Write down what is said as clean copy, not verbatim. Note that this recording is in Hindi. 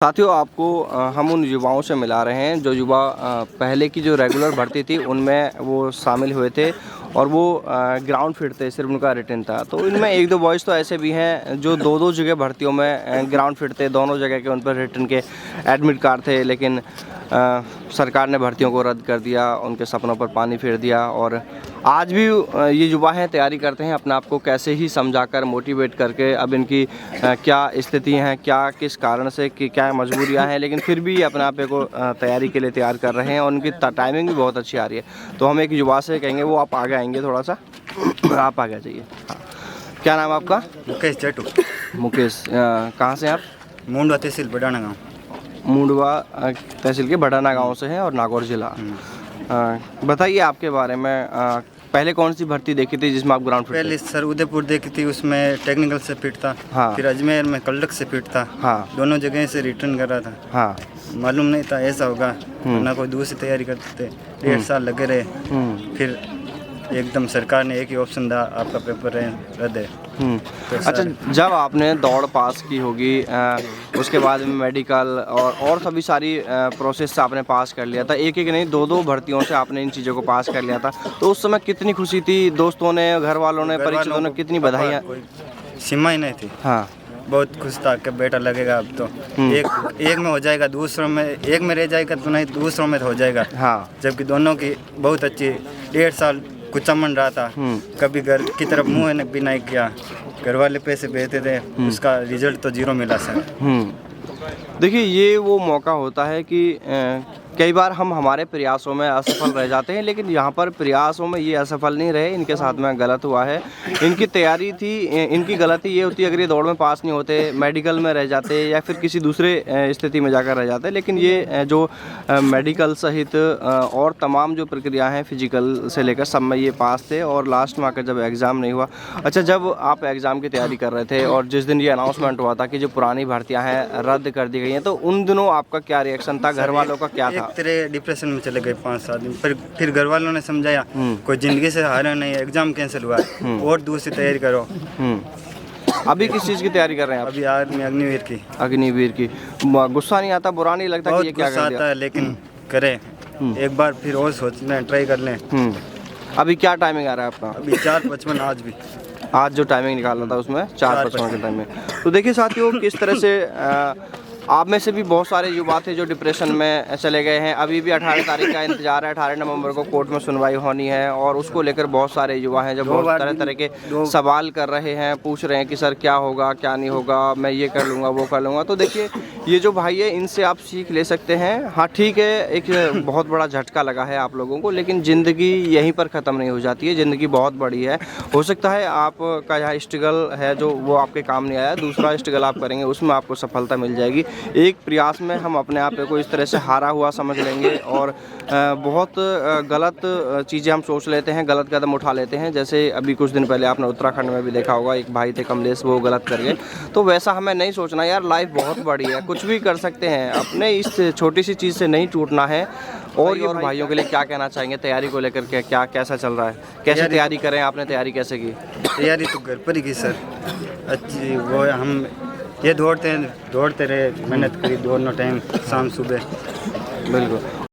साथियों आपको हम उन युवाओं से मिला रहे हैं जो युवा पहले की जो रेगुलर भर्ती थी उनमें वो शामिल हुए थे और वो ग्राउंड फिट थे, सिर्फ उनका रिटन था। तो इनमें एक दो बॉयज़ तो ऐसे भी हैं जो दो दो जगह भर्तियों में ग्राउंड फिट थे, दोनों जगह के उन पर रिटन के एडमिट कार्ड थे, लेकिन सरकार ने भर्तियों को रद्द कर दिया, उनके सपनों पर पानी फेर दिया। और आज भी ये युवा हैं, तैयारी करते हैं, अपने आप को कैसे ही समझाकर मोटिवेट करके अब इनकी क्या स्थिति हैं, क्या किस कारण से कि क्या मजबूरियां हैं, लेकिन फिर भी अपने आप को तैयारी के लिए तैयार कर रहे हैं और उनकी टाइमिंग भी बहुत अच्छी आ रही है। तो हम एक युवा से कहेंगे, वो आप आगे आएंगे थोड़ा सा, आप आगे जाइए। हाँ, क्या नाम है आपका? मुकेश चटू। मुकेश, कहाँ से आप? मुंडवा तहसील बडाना गाँव। मुंडवा तहसील के बडाना गांव से हैं और नागौर ज़िला। बताइए आपके बारे में, पहले कौन सी भर्ती देखी थी जिसमें आप ग्राउंड फिट थे? पहले सर उदयपुर देखी थी, उसमें टेक्निकल से फिट था। हाँ। फिर अजमेर में कलडक से फिट था। हाँ। दोनों जगह से रिटर्न कर रहा था। हाँ। मालूम नहीं था ऐसा होगा, ना कोई दूसरी तैयारी करते थे। 1.5 साल लगे रहे। फिर एकदम सरकार ने एक ही ऑप्शन दिया, आपका पेपर रद्द है। तो अच्छा, जब आपने दौड़ पास की होगी, उसके बाद में मेडिकल और सभी सारी प्रोसेस से आपने पास कर लिया था, एक एक नहीं दो दो भर्तियों से आपने इन चीज़ों को पास कर लिया था, तो उस समय कितनी खुशी थी? दोस्तों ने, घर वालों ने, परिचितों ने कितनी बधाइयाँ? सीमा ही नहीं थी। हाँ, बहुत खुश था कि बेटा लगेगा अब तो एक में हो जाएगा, दूसरों में एक में रह जाएगा तो नहीं, दूसरों में तो हो जाएगा। हाँ। जबकि दोनों की बहुत अच्छी 1.5 साल कुचमन रहा था, कभी घर की तरफ मुंह भी नहीं किया, घर वाले पैसे भेजते थे, उसका रिजल्ट तो 0 मिला सर। देखिए, ये वो मौका होता है कि कई बार हम हमारे प्रयासों में असफल रह जाते हैं, लेकिन यहाँ पर प्रयासों में ये असफल नहीं रहे, इनके साथ में गलत हुआ है। इनकी तैयारी थी, इनकी गलती ये होती अगर ये दौड़ में पास नहीं होते, मेडिकल में रह जाते या फिर किसी दूसरे स्थिति में जाकर रह जाते, लेकिन ये जो मेडिकल सहित और तमाम जो प्रक्रिया हैं फिजिकल से लेकर सब में ये पास थे और लास्ट में आकर जब एग्ज़ाम नहीं हुआ। अच्छा, जब आप एग्ज़ाम की तैयारी कर रहे थे और जिस दिन ये अनाउंसमेंट हुआ था कि जो पुरानी भर्तियाँ हैं रद्द कर दी गई हैं, तो उन दिनों आपका क्या रिएक्शन था, घर वालों का क्या था? तेरे डिप्रेशन में चले गए 5-7 दिन, फिर घर वालों ने समझाया कोई जिंदगी से हारा नहीं है, एग्जाम कैंसिल हुआ है और दूसरी तैयारी करो। अभी किस चीज़ की तैयारी कर रहे हैं आप? अभी आर्मी अग्निवीर की। अग्निवीर की। गुस्सा नहीं आता, बुरा नहीं लगता कि ये क्या कर दिया? आता है, लेकिन करें एक बार फिर और सोचना, ट्राई कर लें। अभी क्या टाइमिंग आ रहा है आपका? अभी 4:55 आज जो टाइमिंग निकालना था उसमें 4:55 के टाइम में। तो देखिए साथियों, किस तरह से आप में से भी बहुत सारे युवा थे जो डिप्रेशन में चले गए हैं। अभी भी 18 तारीख का इंतजार है, 18 नवंबर को कोर्ट में सुनवाई होनी है और उसको लेकर बहुत सारे युवा हैं जो बहुत तरह तरह के सवाल कर रहे हैं, पूछ रहे हैं कि सर क्या होगा, क्या नहीं होगा, मैं ये कर लूँगा, वो कर लूँगा। तो देखिए, ये जो भाई है इनसे आप सीख ले सकते हैं। हाँ ठीक है, एक बहुत बड़ा झटका लगा है आप लोगों को, लेकिन ज़िंदगी यहीं पर ख़त्म नहीं हो जाती है, ज़िंदगी बहुत बड़ी है। हो सकता है आपका यहाँ स्ट्रगल है जो वो आपके काम नहीं आया, दूसरा स्ट्रगल आप करेंगे उसमें आपको सफलता मिल जाएगी। एक प्रयास में हम अपने आप को इस तरह से हारा हुआ समझ लेंगे और बहुत गलत चीज़ें हम सोच लेते हैं, गलत कदम उठा लेते हैं। जैसे अभी कुछ दिन पहले आपने उत्तराखंड में भी देखा होगा, एक भाई थे कमलेश, वो गलत कर गए। तो वैसा हमें नहीं सोचना यार, लाइफ बहुत बड़ी है, कुछ भी कर सकते हैं, अपने इस छोटी सी चीज़ से नहीं टूटना है। और ये भाइयों के लिए क्या कहना चाहेंगे तैयारी को लेकर के, क्या कैसा चल रहा है, कैसे तैयारी करें? आपने तैयारी कैसे की? तैयारी तो घर पर ही की सर, अच्छी वो हम ये दौड़ते रहे, मेहनत करी, दोनों टाइम शाम सुबह। बिल्कुल।